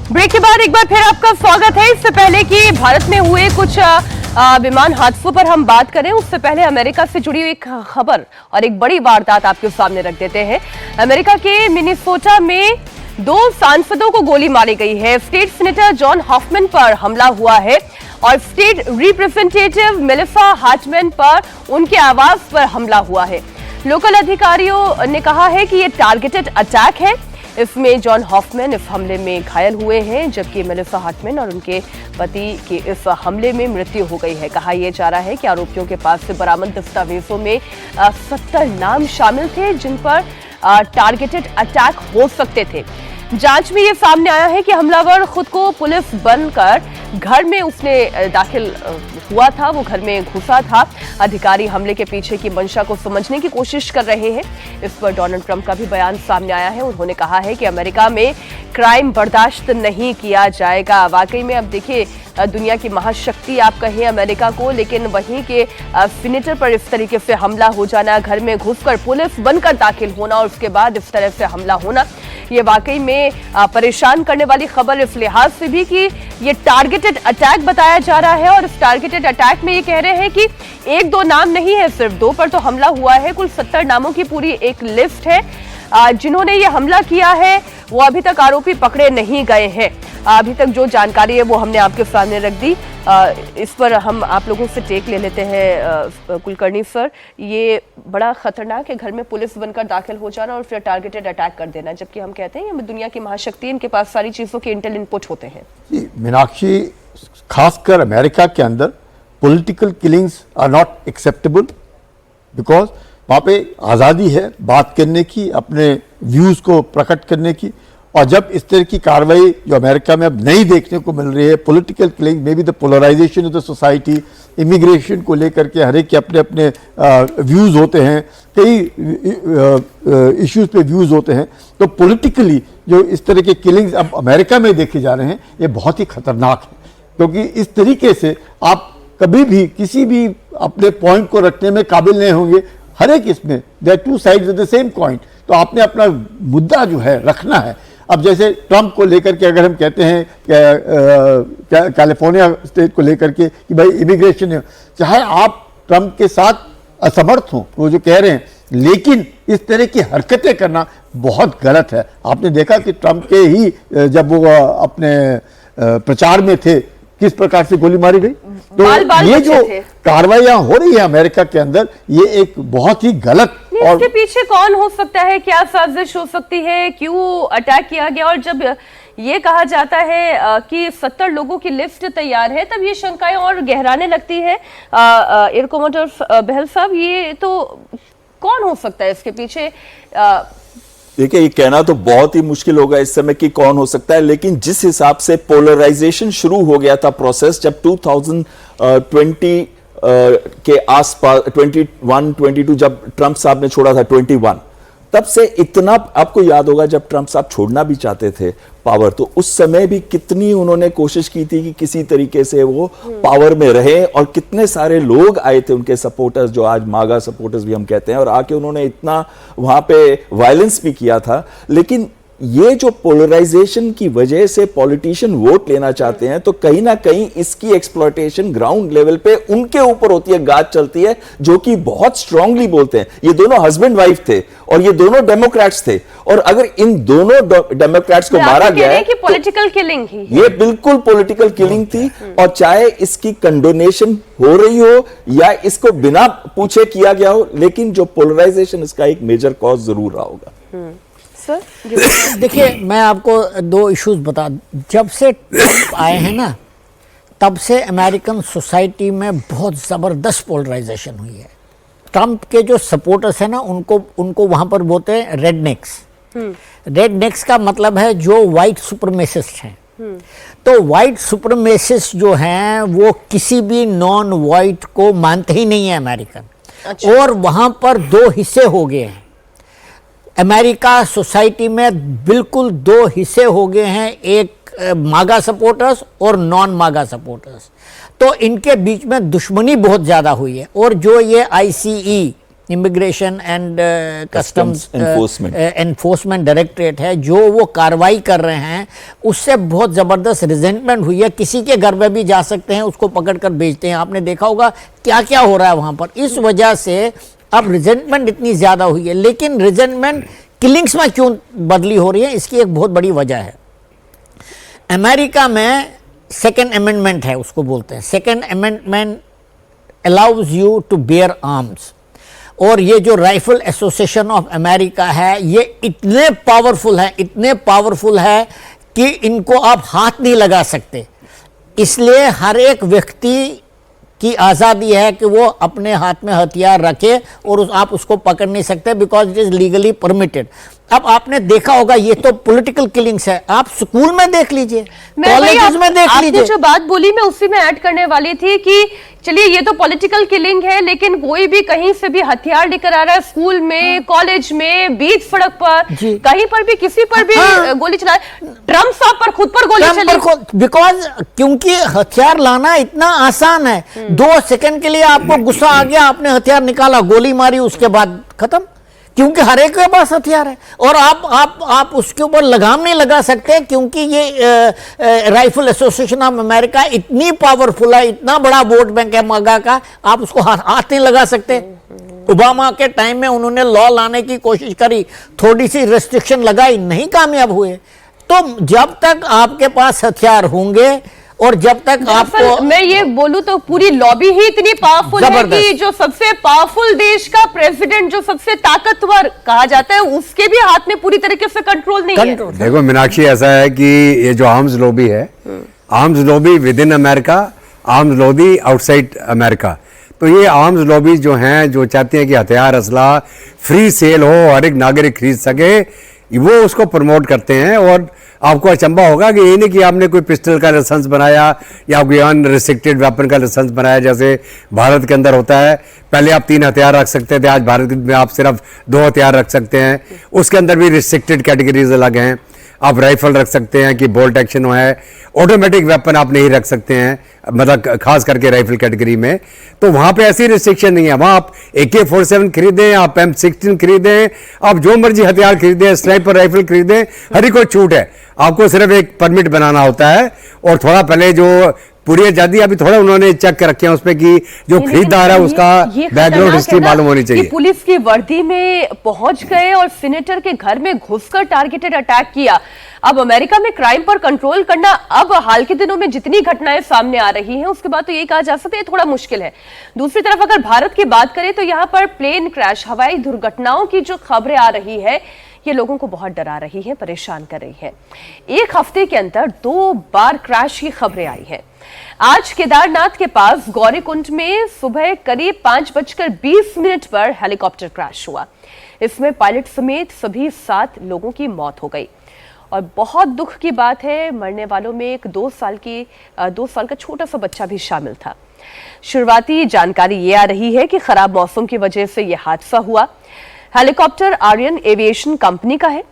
Break के बाद एक बार फिर आपका स्वागत है। इससे पहले कि भारत में हुए कुछ विमान हादसों पर हम बात करें, उससे पहले अमेरिका से जुड़ी एक खबर और एक बड़ी वारदात आपके सामने रख देते हैं। अमेरिका के मिनेसोटा में 2 सांसदों को गोली मारी गई है। स्टेट सीनेटर जॉन हॉफमैन पर हमला हुआ है और स्टेट रिप्रेजेंटेटिव मेलिसा हार्टमैन पर उनके आवास पर हमला हुआ है। लोकल अधिकारियों ने कहा है कि यह टारगेटेड अटैक है। इसमें जॉन हॉफमैन इस हमले में घायल हुए हैं, जबकि मेलिसा हार्टमैन और उनके पति की इस हमले में मृत्यु हो गई है। कहा यह जा रहा है कि आरोपियों के पास से बरामद दस्तावेजों में 70 नाम शामिल थे जिन पर टारगेटेड अटैक हो सकते थे। जांच में यह सामने आया है कि हमलावर खुद को पुलिस बनकर घर में उसने दाखिल हुआ था, वो घर में घुसा था। अधिकारी हमले के पीछे की मंशा को समझने की कोशिश कर रहे हैं। इस पर डोनाल्ड ट्रंप का भी बयान सामने आया है। उन्होंने कहा है कि अमेरिका में क्राइम बर्दाश्त नहीं किया जाएगा। वाकई में अब देखिए, दुनिया की महाशक्ति आप कहें अमेरिका को, लेकिन वहीं के सीनेटर पर इस तरीके से हमला हो जाना, घर में घुसकर पुलिस बनकर दाखिल होना और उसके बाद इस तरह से हमला होना, ये वाकई में परेशान करने वाली खबर इस लिहाज से भी कि ये टारगेटेड अटैक बताया जा रहा है। और इस टारगेटेड अटैक में ये कह रहे हैं कि 1-2 नाम नहीं है, सिर्फ 2 पर तो हमला हुआ है। कुल 70 नामों की पूरी एक लिस्ट है। जिन्होंने ये हमला किया है वो अभी तक आरोपी पकड़े नहीं गए हैं। अभी तक जो जानकारी है वो हमने आपके सामने रख दी। इस पर हम आप लोगों से टेक ले लेते हैं। कुलकर्णी सर, ये बड़ा खतरनाक है, घर में पुलिस बनकर दाखिल हो जाना और फिर टारगेटेड अटैक कर देना, जबकि हम कहते हैं ये दुनिया की महाशक्ति, इनके पास सारी चीजों के इंटेल इनपुट होते हैं। मीनाक्षी, खासकर अमेरिका के अंदर political killings are not acceptable, because वहाँ पे आज़ादी है बात करने की, अपने व्यूज़ को प्रकट करने की। और जब इस तरह की कार्रवाई जो अमेरिका में अब नहीं देखने को मिल रही है, political killing, may be the polarisation of the society, immigration को लेकर के हर एक के अपने अपने व्यूज़ होते हैं, कई इश्यूज़ पे व्यूज़ होते हैं। तो पॉलिटिकली जो इस तरह के किलिंग्स अब अमेरिका में देखे जा रहे हैं, ये बहुत ही खतरनाक है, क्योंकि इस तरीके से आप कभी भी किसी भी अपने पॉइंट को रखने में काबिल नहीं होंगे। हर एक इसमें there 2 sides of the same coin. तो आपने अपना मुद्दा जो है रखना है। अब जैसे ट्रंप को लेकर के अगर हम कहते हैं कैलिफोर्निया स्टेट को लेकर के कि भाई इमिग्रेशन है, चाहे आप ट्रंप के साथ असमर्थ हों, वो जो कह रहे हैं, लेकिन इस तरह की हरकतें करना बहुत गलत है। आपने देखा कि ट्रंप के ही जब वो अपने प्रचार में थे, किस प्रकार से गोली मारी गई। तो ये जो कार्रवाइयां हो रही है अमेरिका के अंदर, ये एक बहुत ही गलत। और इसके पीछे कौन हो सकता है, क्या साजिश हो सकती है, क्यों अटैक किया गया? और जब ये कहा जाता है कि 70 लोगों की लिस्ट तैयार है, तब ये शंकाएं और गहराने लगती है। एयर कमांडर बहल साहब, ये तो कौन हो सकता है इसके पीछे? देखिए, ये कहना तो बहुत ही मुश्किल होगा इस समय कि कौन हो सकता है, लेकिन जिस हिसाब से पोलराइजेशन शुरू हो गया था प्रोसेस, जब 2020 के आसपास 21-22 जब ट्रंप साहब ने छोड़ा था 21, तब से इतना, आपको याद होगा जब ट्रंप साहब छोड़ना भी चाहते थे पावर, तो उस समय भी कितनी उन्होंने कोशिश की थी कि किसी तरीके से वो पावर में रहे, और कितने सारे लोग आए थे उनके सपोर्टर्स, जो आज मागा सपोर्टर्स भी हम कहते हैं, और आके उन्होंने इतना वहां पे वायलेंस भी किया था। लेकिन ये जो पोलराइजेशन की वजह से पॉलिटिशियन वोट लेना चाहते हैं, तो कहीं ना कहीं इसकी एक्सप्लॉयटेशन ग्राउंड लेवल पे उनके ऊपर होती है, गाज चलती है, जो कि बहुत स्ट्रांगली बोलते हैं। ये दोनों हस्बैंड वाइफ थे और ये दोनों डेमोक्रेट्स थे, और अगर इन दोनों डेमोक्रेट्स को मारा गया है, पॉलिटिकल किलिंग ही ये बिल्कुल पॉलिटिकल किलिंग थी। और चाहे इसकी कंडोनेशन हो रही हो या इसको बिना पूछे किया गया हो, लेकिन जो पोलराइजेशन इसका एक मेजर कॉज जरूर रहा होगा। देखिए, मैं आपको 2 इश्यूज बता, जब से ट्रंप आए हैं ना, तब से अमेरिकन सोसाइटी में बहुत ज़बरदस्त पोलराइजेशन हुई है। ट्रंप के जो सपोर्टर्स हैं ना, उनको वहाँ पर बोलते हैं रेडनेक्स। रेडनेक्स का मतलब है जो वाइट सुपरमेसिस्ट हैं। तो वाइट सुपरमेसिस्ट जो हैं वो किसी भी नॉन वाइट को मानते ही नहीं है अमेरिकन। अच्छा। और वहाँ पर 2 हिस्से हो गए हैं अमेरिका सोसाइटी में, बिल्कुल 2 हिस्से हो गए हैं, एक मागा सपोर्टर्स और नॉन मागा सपोर्टर्स। तो इनके बीच में दुश्मनी बहुत ज़्यादा हुई है। और जो ये ICE immigration and customs enforcement directorate है, जो वो कार्रवाई कर रहे हैं, उससे बहुत ज़बरदस्त रिजेंटमेंट हुई है। किसी के घर में भी जा सकते हैं, उसको पकड़ कर भेजते हैं। आपने देखा होगा क्या क्या हो रहा है वहाँ पर। इस वजह से अब रिजेंटमेंट इतनी ज़्यादा हुई है। लेकिन रिजेंटमेंट किलिंग्स में क्यों बदली हो रही है, इसकी एक बहुत बड़ी वजह है। अमेरिका में सेकेंड अमेंडमेंट है, उसको बोलते हैं। Second amendment allows you to bear arms, और ये जो राइफल एसोसिएशन ऑफ अमेरिका है, ये इतने पावरफुल है कि इनको आप हाथ नहीं लगा सकते। इसलिए हर एक व्यक्ति की आज़ादी है कि वो अपने हाथ में हथियार रखे, और आप उसको पकड़ नहीं सकते, because it is legally permitted. अब आपने देखा होगा, ये तो पॉलिटिकल किलिंग्स है। आप स्कूल में देख लीजिए, कॉलेजेस में देख लीजिए। जो बात बोली मैं उसी में ऐड करने वाली थी कि चलिए ये तो पॉलिटिकल किलिंग है, लेकिन कोई भी कहीं से भी हथियार लेकर आ रहा है, स्कूल में, कॉलेज में, बीच सड़क पर, कहीं पर भी किसी पर भी गोली चला। ट्रम्प साहब पर खुद पर गोली चली, बिकॉज क्योंकि हथियार लाना इतना आसान है। 2 सेकंड के लिए आपको गुस्सा आ गया, आपने हथियार निकाला, गोली मारी, उसके बाद खत्म। क्योंकि हर एक के पास हथियार है, और आप उसके ऊपर लगाम नहीं लगा सकते, क्योंकि ये राइफल एसोसिएशन ऑफ अमेरिका इतनी पावरफुल है, इतना बड़ा वोट बैंक है मगा का, आप उसको हाथ नहीं लगा सकते। ओबामा के टाइम में उन्होंने लॉ लाने की कोशिश करी, थोड़ी सी रेस्ट्रिक्शन लगाई, नहीं कामयाब हुए। तो जब तक आपके पास हथियार होंगे, और जब तक आपको, मैं ये बोलूं तो पूरी लॉबी ही इतनी पावरफुल है कि जो सबसे पावरफुल देश का प्रेसिडेंट, जो सबसे ताकतवर कहा जाता है, उसके भी हाथ में पूरी तरीके से कंट्रोल नहीं है। देखो मीनाक्षी, ऐसा है कि ये जो आर्म्स लॉबी है, arms lobby with in America, arms lobby outside America. तो ये आर्म्स लॉबी जो हैं, जो चाहती हैं कि हथियार असला फ्री सेल हो, हर एक नागरिक खरीद सके, वो उसको प्रमोट करते हैं। और आपको अचंभा होगा कि ये नहीं कि आपने कोई पिस्टल का लाइसेंस बनाया या कोई अनरिस्ट्रिक्टेड वेपन का लाइसेंस बनाया, जैसे भारत के अंदर होता है। पहले आप 3 हथियार रख सकते थे, आज भारत में आप सिर्फ 2 हथियार रख सकते हैं। उसके अंदर भी रिस्ट्रिक्टेड कैटेगरीज अलग हैं। आप राइफल रख सकते हैं कि बोल्ट एक्शन है, ऑटोमेटिक वेपन आप नहीं रख सकते हैं, मतलब खास करके राइफल कैटेगरी में। तो वहां पे ऐसी रिस्ट्रिक्शन नहीं है। वहां आप AK-47 खरीदें, आप M16 खरीदें, आप जो मर्जी हथियार खरीदें, स्नाइपर राइफल खरीदें, हर एक को छूट है। आपको सिर्फ एक परमिट बनाना होता है, और थोड़ा पहले जो पूरी आजादी अभी थोड़ा उन्होंने चेक कर रखे हैं उसपे कि जो खरीदार है उसका बैकग्राउंड हिस्ट्री मालूम होनी चाहिए। पुलिस की वर्दी में पहुंच गए और सीनेटर के घर में घुसकर टारगेटेड अटैक किया। अब अमेरिका में क्राइम पर कंट्रोल करना, अब हाल के दिनों में जितनी घटनाएं सामने आ रही हैं, उसके बाद तो यही कहा जा सकता है थोड़ा मुश्किल है। दूसरी तरफ अगर भारत की बात करें तो यहाँ पर प्लेन क्रैश, हवाई दुर्घटनाओं की जो खबरें आ रही है, ये लोगों को बहुत डरा रही है, परेशान कर रही है। एक हफ्ते के अंदर 2 बार क्रैश की खबरें आई हैं। आज केदारनाथ के पास गौरीकुंड में सुबह करीब 5:20 पर हेलीकॉप्टर क्रैश हुआ। इसमें पायलट समेत सभी 7 लोगों की मौत हो गई। और बहुत दुख की बात है, मरने वालों में एक 2 साल का छोटा सा बच्चा भी शामिल था। शुरुआती जानकारी ये आ रही है कि खराब मौसम की वजह से यह हादसा हुआ। हेलीकॉप्टर आर्यन एविएशन कंपनी का है।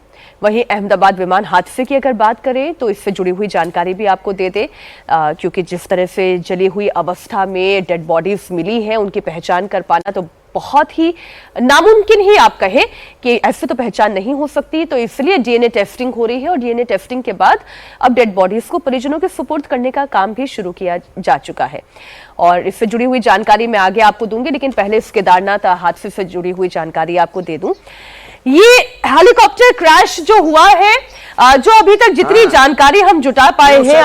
वहीं अहमदाबाद विमान हादसे की अगर बात करें तो इससे जुड़ी हुई जानकारी भी आपको दे दें, क्योंकि जिस तरह से जली हुई अवस्था में डेड बॉडीज मिली हैं, उनकी पहचान कर पाना तो बहुत ही नामुमकिन ही आप कहें कि ऐसे तो पहचान नहीं हो सकती। तो इसलिए DNA टेस्टिंग हो रही है, और DNA टेस्टिंग के बाद अब डेड बॉडीज को परिजनों के सुपुर्द करने का काम भी शुरू किया जा चुका है। और इससे जुड़ी हुई जानकारी मैं आगे आपको दूंगी, लेकिन पहले इस केदारनाथ हादसे से जुड़ी हुई जानकारी आपको दे दूं। ये हेलीकॉप्टर क्रैश जो हुआ है, जो अभी तक जितनी जानकारी हम जुटा पाए हैं,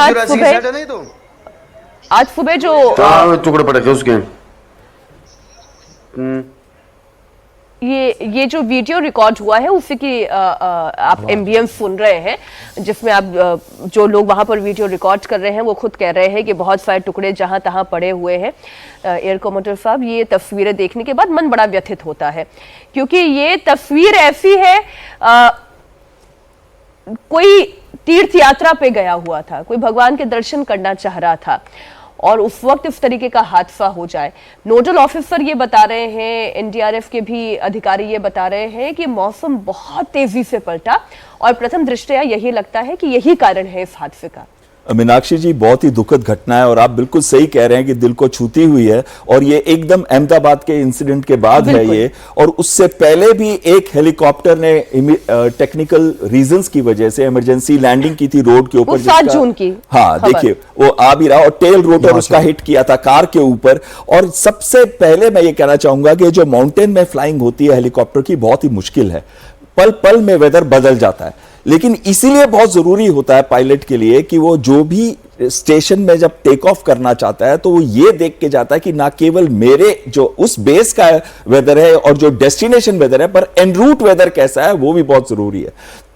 आज सुबह जो टुकड़े पड़े थे उसके, ये जो वीडियो रिकॉर्ड हुआ है उसी की आप एम्बियंस सुन रहे हैं, जिसमें आप जो लोग वहां पर वीडियो रिकॉर्ड कर रहे हैं वो खुद कह रहे हैं कि बहुत सारे टुकड़े जहां तहां पड़े हुए हैं। एयर कमांडर साहब, ये तस्वीरें देखने के बाद मन बड़ा व्यथित होता है, क्योंकि ये तस्वीर ऐसी है, कोई तीर्थ यात्रा पे गया हुआ था, कोई भगवान के दर्शन करना चाह रहा था, और उस वक्त इस तरीके का हादसा हो जाए। नोडल ऑफिसर ये बता रहे हैं, NDRF के भी अधिकारी ये बता रहे हैं कि मौसम बहुत तेजी से पलटा, और प्रथम दृष्टया यही लगता है कि यही कारण है इस हादसे का। मीनाक्षी जी, बहुत ही दुखद घटना है और आप बिल्कुल सही कह रहे हैं कि दिल को छूती हुई है। और ये एकदम अहमदाबाद के इंसिडेंट के बाद है ये, और उससे पहले भी एक हेलीकॉप्टर ने टेक्निकल रीजंस की वजह से इमरजेंसी लैंडिंग की थी रोड के ऊपर, 7 जून की। हाँ देखिए वो आ भी रहा, और टेल रोटर उसका हिट किया था कार के ऊपर। और सबसे पहले मैं ये कहना चाहूंगा कि जो माउंटेन में फ्लाइंग होती है हेलीकॉप्टर की, बहुत ही मुश्किल है, पल पल में वेदर बदल जाता है। लेकिन इसीलिए बहुत जरूरी होता है पायलट के लिए कि वो जो भी स्टेशन में जब टेक ऑफ करना चाहता है तो वो ये देख के जाता है कि ना केवल मेरे जो उस बेस का वेदर है और जो डेस्टिनेशन वेदर है, पर एन रूट वेदर कैसा है वो भी बहुत जरूरी है।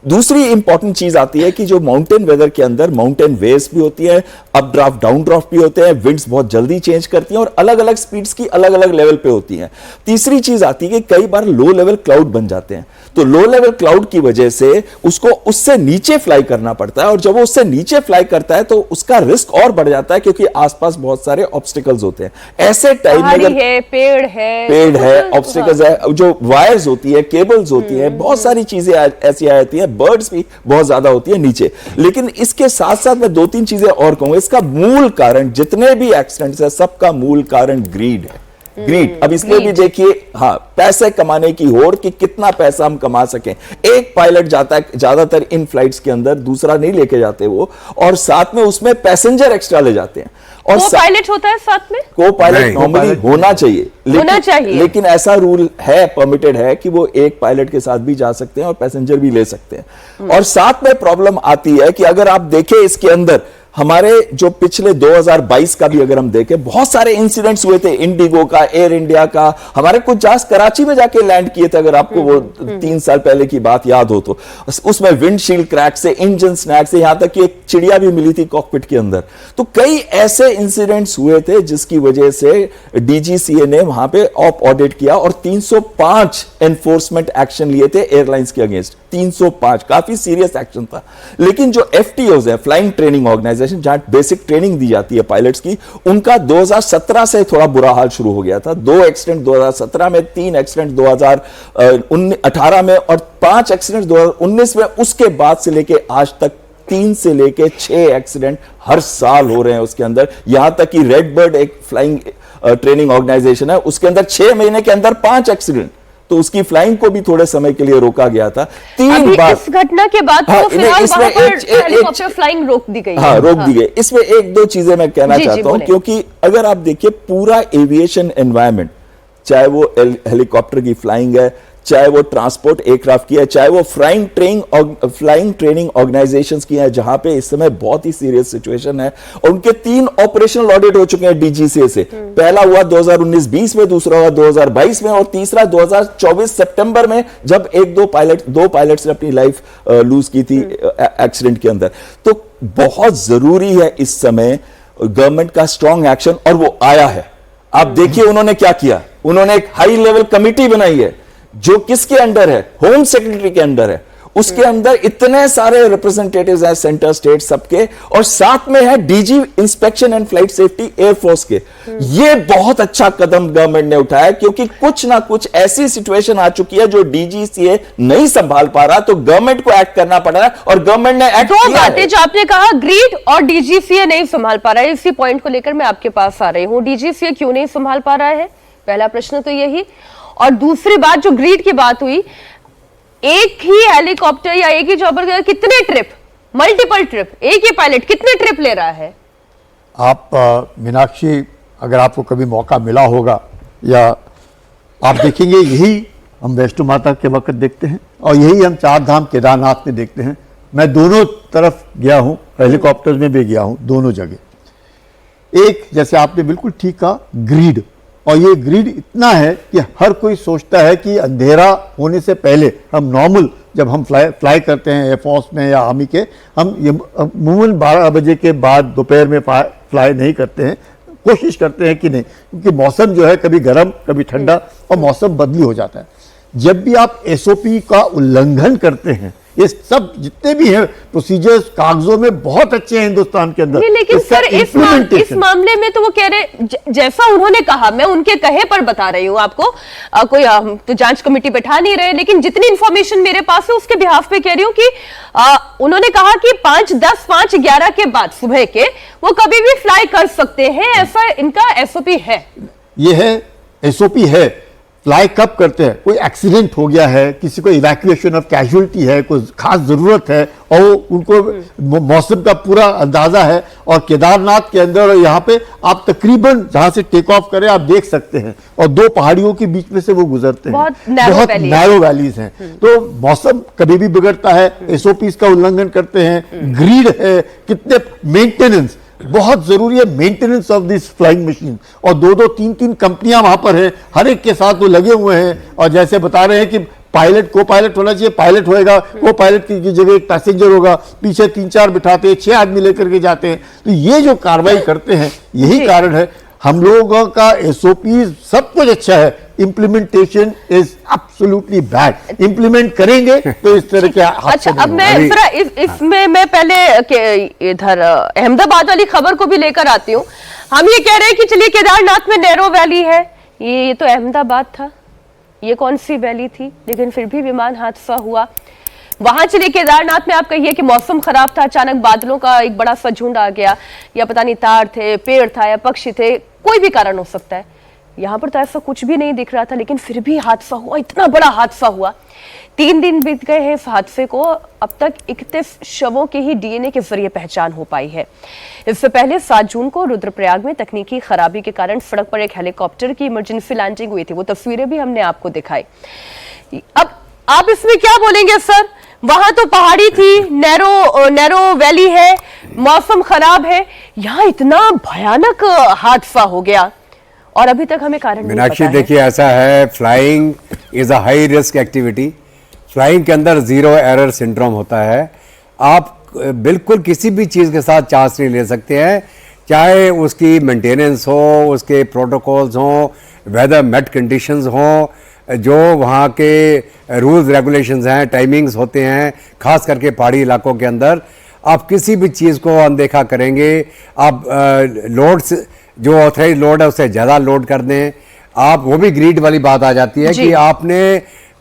दूसरी इंपॉर्टेंट चीज आती है कि जो माउंटेन वेदर के अंदर माउंटेन वेव्स भी होती है, अप ड्राफ्ट डाउन ड्राफ्ट भी होते हैं, विंड्स बहुत जल्दी चेंज करती हैं और अलग अलग स्पीड्स की अलग अलग लेवल पे होती हैं। तीसरी चीज आती है कि कई बार लो लेवल क्लाउड बन जाते हैं, तो लो लेवल क्लाउड की वजह से उसको उससे नीचे फ्लाई करना पड़ता है, और जब वो उससे नीचे फ्लाई करता है तो उसका रिस्क और बढ़ जाता है क्योंकि आसपास बहुत सारे ऑब्स्टिकल्स होते हैं। ऐसे टाइम में अगर पेड़ है, ऑब्स्टिकल्स है, जो वायर्स होती है, केबल्स होती है, बहुत सारी चीजें ऐसी आ जाती है, बर्ड्स भी बहुत ज्यादा होती है नीचे। लेकिन इसके साथ साथ मैं 2-3 चीजें और कहूंगा। इसका मूल कारण, जितने भी एक्सीडेंट्स है सबका मूल कारण ग्रीड है। ग्रीड। अब इसलिए भी देखिए, हाँ, पैसे कमाने की होड़ कि कितना पैसा हम कमा सकें। एक पायलट जाता है ज्यादातर इन फ्लाइट्स के अंदर, दूसरा नहीं लेके जाते वो, और साथ में उसमें पैसेंजर एक्स्ट्रा ले जाते हैं। और को पायलट होता है साथ में, को पायलट नॉर्मली होना चाहिए, लेकिन ऐसा रूल है, परमिटेड है कि वो एक पायलट के साथ भी जा सकते हैं और पैसेंजर भी ले सकते हैं। और साथ में प्रॉब्लम आती है कि अगर आप देखें इसके अंदर हमारे जो पिछले 2022 का भी अगर हम देखें, बहुत सारे इंसिडेंट्स हुए थे, इंडिगो का, एयर इंडिया का। हमारे कुछ जहाज कराची में जाके लैंड किए थे, अगर आपको वो 3 साल पहले की बात याद हो तो। उसमें विंडशील्ड क्रैक से, इंजन स्नैक से, यहां तक कि एक चिड़िया भी मिली थी कॉकपिट के अंदर। तो कई ऐसे इंसिडेंट्स हुए थे जिसकी वजह से डीजीसीए ने वहां पे ऑप ऑडिट किया और 305 एनफोर्समेंट एक्शन लिए थे एयरलाइंस के अगेंस्ट। 305 काफी सीरियस एक्शन था। लेकिन जो एफटीओज है, फ्लाइंग ट्रेनिंग ऑर्गेनाइजेशन, जहां बेसिक ट्रेनिंग दी जाती है पायलट्स की, उनका 2017 से थोड़ा बुरा हाल शुरू हो गया था। 2 एक्सीडेंट 2017 में, 3 एक्सीडेंट 2018 में और 5 एक्सीडेंट 2019 में। उसके बाद से लेके आज तक 3 से लेके 6 एक्सीडेंट हर साल हो रहे हैं उसके अंदर। यहां तक कि रेड बर्ड एक फ्लाइंग ट्रेनिंग ऑर्गेनाइजेशन है, उसके अंदर 6 महीने के अंदर 5 एक्सीडेंट, तो उसकी फ्लाइंग को भी थोड़े समय के लिए रोका गया था 3 बार। इस घटना के बाद तो फिलहाल वहां पर हेलीकॉप्टर फ्लाइंग रोक दी गई। हाँ, रोक दी गई। इसमें 1-2 चीजें मैं कहना चाहता हूं, क्योंकि अगर आप देखिए पूरा एविएशन एनवायरनमेंट, चाहे वो हेलीकॉप्टर की फ्लाइंग है, चाहे वो ट्रांसपोर्ट एयरक्राफ्ट की है, चाहे वो फ्लाइंग ट्रेनिंग ऑर्गेनाइजेशंस की है, जहां पे इस समय बहुत ही सीरियस सिचुएशन है। और उनके 3 ऑपरेशनल ऑडिट हो चुके हैं डीजीसीए से। पहला हुआ 2019-20 में, दूसरा हुआ 2022 में और तीसरा 2024 सितंबर में, जब 2 पायलट्स ने अपनी लाइफ लूज की थी एक्सीडेंट के अंदर। तो बहुत जरूरी है इस समय गवर्नमेंट का स्ट्रॉन्ग एक्शन, और वो आया है। आप देखिए उन्होंने क्या किया। उन्होंने एक हाई लेवल कमिटी बनाई है जो किसके अंडर है, होम सेक्रेटरी के अंडर है। उसके अंदर इतने सारे रिप्रेजेंटेटिव्स हैं सेंटर स्टेट सबके, और साथ में है DG inspection and flight safety air force के। ये बहुत अच्छा कदम गवर्नमेंट ने उठाया, क्योंकि कुछ ना कुछ ऐसी सिचुएशन आ चुकी है जो डीजीसीए नहीं संभाल पा रहा, तो गवर्नमेंट को एक्ट करना पड़ रहा है और गवर्नमेंट ने एक्ट किया। 2 बातें जो आपने कहा, ग्रीड और डीजीसीए नहीं संभाल पा रहा है, इसी पॉइंट को लेकर मैं आपके पास आ रही हूं। डीजीसीए क्यों नहीं संभाल पा रहा है, पहला प्रश्न तो यही। और दूसरी बात, जो ग्रीड की बात हुई, एक ही हेलीकॉप्टर या एक ही चॉपर कितने ट्रिप, मल्टीपल ट्रिप, एक ही पायलट कितने ट्रिप ले रहा है? आप मीनाक्षी, अगर आपको कभी मौका मिला होगा, या आप देखेंगे, यही हम वैष्णो माता के वक्त देखते हैं और यही हम 4 धाम केदारनाथ में देखते हैं। मैं दोनों तरफ गया हूं, हेलीकॉप्टर में भी गया हूं, दोनों जगह। एक, जैसे आपने बिल्कुल ठीक कहा, ग्रीड। और ये ग्रीड इतना है कि हर कोई सोचता है कि अंधेरा होने से पहले हम नॉर्मल, जब हम फ्लाई करते हैं एयरफोर्स में या आर्मी के, हम ये अमूमन 12 बजे के बाद दोपहर में फ्लाई नहीं करते हैं, कोशिश करते हैं कि नहीं, क्योंकि मौसम जो है कभी गर्म कभी ठंडा और मौसम बदली हो जाता है। जब भी आप एसओपी का उल्लंघन करते हैं ये सब जितने भी हैं प्रोसीजर्स कागजों में बहुत अच्छे हैं हिंदुस्तान के अंदर। नहीं, लेकिन इसका सर इस implementation- मामले में तो वो कह रहे जैसा उन्होंने कहा, मैं उनके कहे पर बता रही हूँ आपको, कोई तो जांच कमेटी बैठा नहीं रहे, लेकिन जितनी इंफॉर्मेशन मेरे पास है उसके बिहाफ पे कह रही हूँ कि उन्होंने कहा कि 5:10 5:11 के बाद सुबह के वो कभी भी फ्लाई कर सकते हैं, ऐसा इनका एसओपी है। ये है एसओपी है। फ्लाई कब करते हैं? कोई एक्सीडेंट हो गया है, किसी को इवैक्यूएशन ऑफ कैजुअलिटी है, कोई खास जरूरत है और उनको मौसम का पूरा अंदाजा है। और केदारनाथ के अंदर और यहाँ पे आप तकरीबन जहां से टेक ऑफ करें आप देख सकते हैं, और दो पहाड़ियों के बीच में से वो गुजरते हैं, बहुत narrow valley है। नैरो वैलीज हैं। तो मौसम कभी भी बिगड़ता है, एसओपीज का उल्लंघन करते हैं, ग्रीड है, कितने मेंटेनेंस बहुत जरूरी है, maintenance of this flying machine. और 2-2 3-3 कंपनियां वहां पर हैं, हर एक के साथ वो लगे हुए हैं। और जैसे बता रहे हैं कि पायलट को पायलट होना चाहिए, पायलट होएगा, को पायलट की जगह एक पैसेंजर होगा, पीछे 3-4 बिठाते हैं, 6 आदमी लेकर के जाते हैं। तो ये जो कार्रवाई करते हैं यही कारण है। हम लोगों का एसओपी सब कुछ अच्छा है, implementation is absolutely bad. Implement करेंगे तो इस तरह के अच्छा, अब मैं जरा इसमें मैं पहले इधर अहमदाबाद वाली खबर को भी लेकर आती हूँ। हम ये कह रहे हैं कि चलिए केदारनाथ में नैरो वैली है, ये तो अहमदाबाद था, ये कौन सी वैली थी, लेकिन फिर भी विमान हादसा हुआ। वहां चलिए केदारनाथ में आप कहिए कि मौसम खराब था, अचानक बादलों का एक बड़ा सा झुंड आ गया, या पता नहीं तार थे, पेड़ था या पक्षी थे, कोई भी कारण हो सकता है। यहाँ पर तो ऐसा कुछ भी नहीं दिख रहा था, लेकिन फिर भी हादसा हुआ, इतना बड़ा हादसा हुआ। 3 दिन बीत गए हैं इस हादसे को, अब तक 31 शवों के ही डीएनए के जरिए पहचान हो पाई है। इससे पहले 7 जून को रुद्रप्रयाग में तकनीकी खराबी के कारण सड़क पर एक हेलीकॉप्टर की इमरजेंसी लैंडिंग हुई थी, वो तस्वीरें भी हमने आपको दिखाई। अब आप इसमें क्या बोलेंगे सर? वहां तो पहाड़ी थी, नैरो वैली है, मौसम खराब है, यहाँ इतना भयानक हादसा हो गया और अभी तक हमें कारण नहीं पता मीनाक्षी है। देखिए, ऐसा है, flying is a high risk activity. Flying के अंदर 0 एरर सिंड्रोम होता है। आप बिल्कुल किसी भी चीज़ के साथ चांस नहीं ले सकते हैं, चाहे उसकी मेंटेनेंस हो, उसके प्रोटोकॉल्स हों, वेदर मेट कंडीशंस हों, जो वहाँ के रूल्स रेगुलेशंस हैं, टाइमिंग्स होते हैं, खास करके पहाड़ी इलाकों के अंदर। आप किसी भी चीज़ को अनदेखा करेंगे, आप लोड्स जो ऑथराइज लोड है उससे ज़्यादा लोड कर दें, आप वो भी ग्रीड वाली बात आ जाती है कि आपने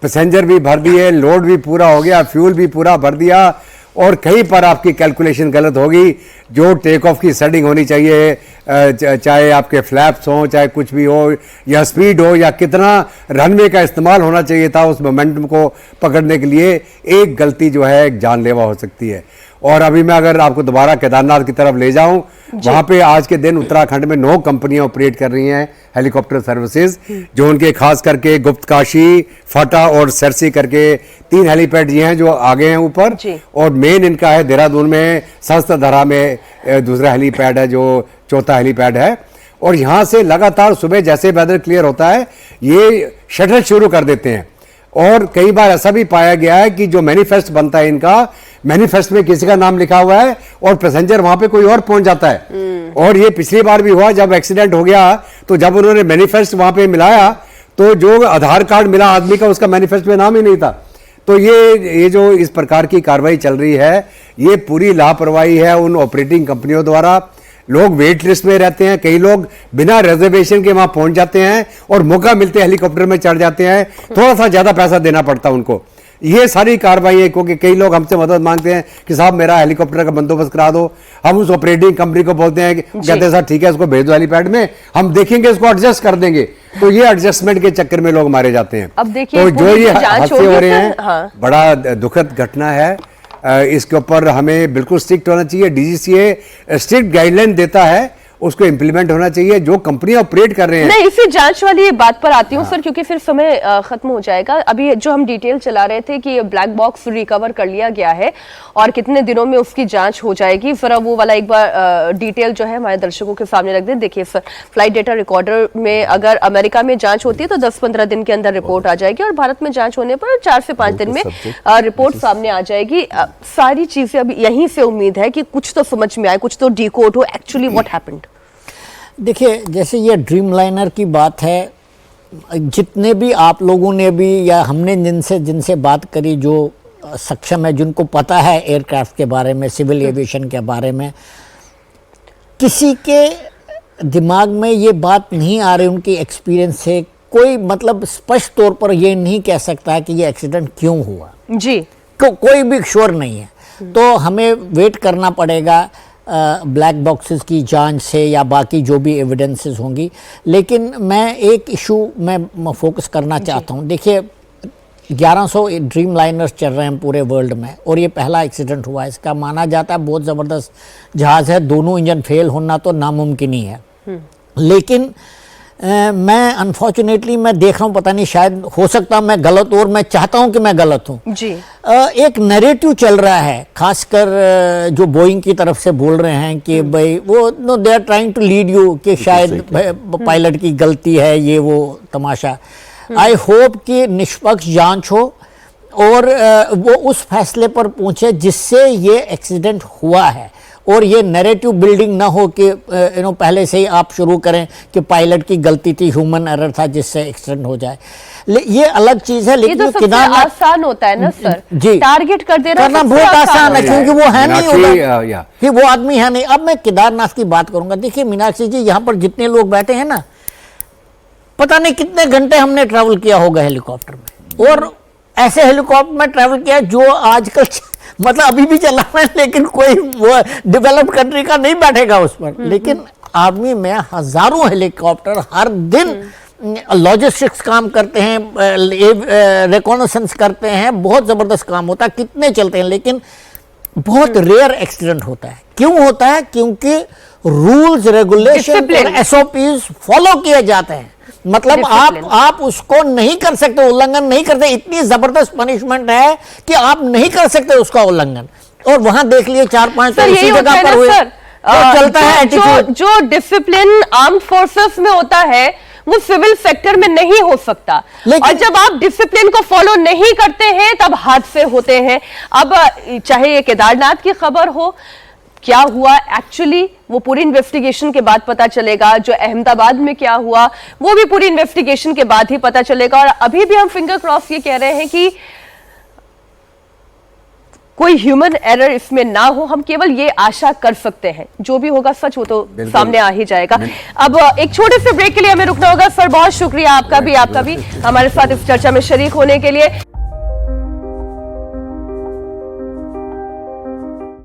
पैसेंजर भी भर दिए, लोड भी पूरा हो गया, फ्यूल भी पूरा भर दिया, और कहीं पर आपकी कैलकुलेशन गलत होगी। जो टेक ऑफ की सेटिंग होनी चाहिए, चाहे आपके फ्लैप्स हों, चाहे कुछ भी हो, या स्पीड हो, या कितना रनवे का इस्तेमाल होना चाहिए था उस मोमेंटम को पकड़ने के लिए, एक गलती जो है एक जानलेवा हो सकती है। और अभी मैं अगर आपको दोबारा केदारनाथ की तरफ ले जाऊं, वहां पे आज के दिन उत्तराखंड में 9 कंपनियां ऑपरेट कर रही हैं हेलीकॉप्टर सर्विसेज, जो उनके खास करके गुप्तकाशी, फाटा और सरसी करके 3 हेलीपैड ये हैं जो आगे हैं ऊपर, और मेन इनका है देहरादून में सहस्त्रधारा में दूसरा हेलीपैड है जो चौथा हेलीपैड है। और यहाँ से लगातार सुबह जैसे वेदर क्लियर होता है ये शटल शुरू कर देते हैं। और कई बार ऐसा भी पाया गया है कि जो मैनिफेस्ट बनता है इनका, मैनिफेस्ट में किसी का नाम लिखा हुआ है और पैसेंजर वहां पे कोई और पहुंच जाता है। और ये पिछली बार भी हुआ जब एक्सीडेंट हो गया, तो जब उन्होंने मैनिफेस्ट वहां पे मिलाया तो जो आधार कार्ड मिला आदमी का, उसका मैनिफेस्ट में नाम ही नहीं था। तो ये जो इस प्रकार की कार्रवाई चल रही है, ये पूरी लापरवाही है उन ऑपरेटिंग कंपनियों द्वारा। लोग वेट लिस्ट में रहते हैं, कई लोग बिना रिजर्वेशन के वहां पहुंच जाते हैं और मौका मिलते हेलीकॉप्टर में चढ़ जाते हैं, थोड़ा सा ज्यादा पैसा देना पड़ता है उनको। ये सारी कार्रवाई है, क्योंकि कई लोग हमसे मदद मांगते हैं कि साहब मेरा हेलीकॉप्टर का बंदोबस्त करा दो। हम उस ऑपरेटिंग कंपनी को बोलते हैं, कहते हैं सर ठीक है इसको भेज दो हेलीपैड में, हम देखेंगे इसको एडजस्ट कर देंगे। तो ये एडजस्टमेंट के चक्कर में लोग मारे जाते हैं। अब देखिए, तो जो ये जांच हादसे होगी हो रहे सर, हैं, हाँ। बड़ा दुखद घटना है। इसके ऊपर हमें बिल्कुल स्ट्रिक्ट होना चाहिए। डीजीसीए स्ट्रिक्ट गाइडलाइन देता है, उसको इंप्लीमेंट होना चाहिए। जो कंपनियां ऑपरेट कर रहे हैं, नहीं, इसी जांच वाली बात पर आती हूँ सर, क्योंकि फिर समय खत्म हो जाएगा। अभी जो हम डिटेल चला रहे थे कि ब्लैक बॉक्स रिकवर कर लिया गया है और कितने दिनों में उसकी जांच हो जाएगी, जरा वो वाला एक बार डिटेल जो है हमारे दर्शकों के सामने रख दें। देखिए सर, फ्लाइट डेटा रिकॉर्डर में अगर अमेरिका में जांच होती है तो 10-15 दिन के अंदर रिपोर्ट आ जाएगी, और भारत में जांच होने पर 4 से 5 दिन में रिपोर्ट सामने आ जाएगी। सारी चीजें अभी यहीं से उम्मीद है कि कुछ तो समझ में आए, कुछ तो डिकोड हो एक्चुअली व्हाट हैपेंड। देखिए, जैसे ये ड्रीम लाइनर की बात है, जितने भी आप लोगों ने भी या हमने जिनसे बात करी, जो सक्षम है, जिनको पता है एयरक्राफ्ट के बारे में, सिविल एविएशन के बारे में, किसी के दिमाग में ये बात नहीं आ रही उनकी एक्सपीरियंस से, कोई मतलब स्पष्ट तौर पर ये नहीं कह सकता है कि ये एक्सीडेंट क्यों हुआ जी, कोई भी श्योर नहीं है। तो हमें वेट करना पड़ेगा ब्लैक बॉक्सेस की जांच से या बाकी जो भी एविडेंसेस होंगी। लेकिन मैं एक इशू में फोकस करना चाहता हूँ। देखिए 1100 ड्रीम लाइनर्स चल रहे हैं पूरे वर्ल्ड में और ये पहला एक्सीडेंट हुआ है। इसका माना जाता है बहुत ज़बरदस्त जहाज़ है, दोनों इंजन फेल होना तो नामुमकिन ही है। लेकिन मैं अनफॉर्चुनेटली मैं देख रहा हूँ, पता नहीं शायद हो सकता मैं गलत और मैं चाहता हूँ कि मैं गलत हूँ जी। एक नैरेटिव चल रहा है, खासकर जो बोइंग की तरफ से बोल रहे हैं कि भाई वो no they are trying to lead you कि शायद पायलट की गलती है, ये वो तमाशा। आई होप कि निष्पक्ष जांच हो और वो उस फैसले पर पहुंचे जिससे ये एक्सीडेंट हुआ है और ये नैरेटिव बिल्डिंग ना हो कि पहले से ही आप शुरू करें कि पायलट की गलती थी, ह्यूमन एरर था जिससे एक्सीडेंट हो जाए। ये अलग चीज है। लेकिन ये तो सबसे आसान होता है ना सर, जी, टारगेट कर देना करना बहुत आसान है क्योंकि वो है नहीं मीनाक्षी, होगा कि वो आदमी है नहीं। अब मैं केदारनाथ की बात करूंगा। देखिए मीनाक्षी जी, यहाँ पर जितने लोग बैठे हैं ना, पता नहीं कितने घंटे हमने ट्रैवल किया होगा हेलीकॉप्टर में, और ऐसे हेलीकॉप्टर में ट्रैवल किया जो आजकल मतलब अभी भी चला रहा है, लेकिन कोई वो डेवलप्ड कंट्री का नहीं बैठेगा उस पर। लेकिन आर्मी में हजारों हेलीकॉप्टर हर दिन लॉजिस्टिक्स काम करते हैं, रिकॉनेसेंस करते हैं, बहुत ज़बरदस्त काम होता है, कितने चलते हैं, लेकिन बहुत रेयर एक्सीडेंट होता है। क्यों होता है? क्योंकि रूल्स रेगुलेशन और एसओपीज फॉलो किए जाते हैं। मतलब आप उसको नहीं कर सकते, उल्लंघन नहीं करते। इतनी जबरदस्त पनिशमेंट है कि आप नहीं कर सकते उसका उल्लंघन। और वहां देख लिए 4-5 तो इसी जगह पर हुए, तो चलता है। जो डिसिप्लिन आर्म फोर्सेस में होता है वो सिविल सेक्टर में नहीं हो सकता। और जब आप डिसिप्लिन को फॉलो नहीं करते हैं तब हादसे होते हैं। अब चाहे ये केदारनाथ की खबर हो, क्या हुआ एक्चुअली वो पूरी इन्वेस्टिगेशन के बाद पता चलेगा। जो अहमदाबाद में क्या हुआ वो भी पूरी इन्वेस्टिगेशन के बाद ही पता चलेगा। और अभी भी हम फिंगर क्रॉस ये कह रहे हैं कि कोई ह्यूमन एरर इसमें ना हो। हम केवल ये आशा कर सकते हैं, जो भी होगा सच वो तो सामने आ ही जाएगा। अब एक छोटे से ब्रेक के लिए हमें रुकना होगा। सर बहुत शुक्रिया आपका भी हमारे साथ इस चर्चा में शरीक होने के लिए।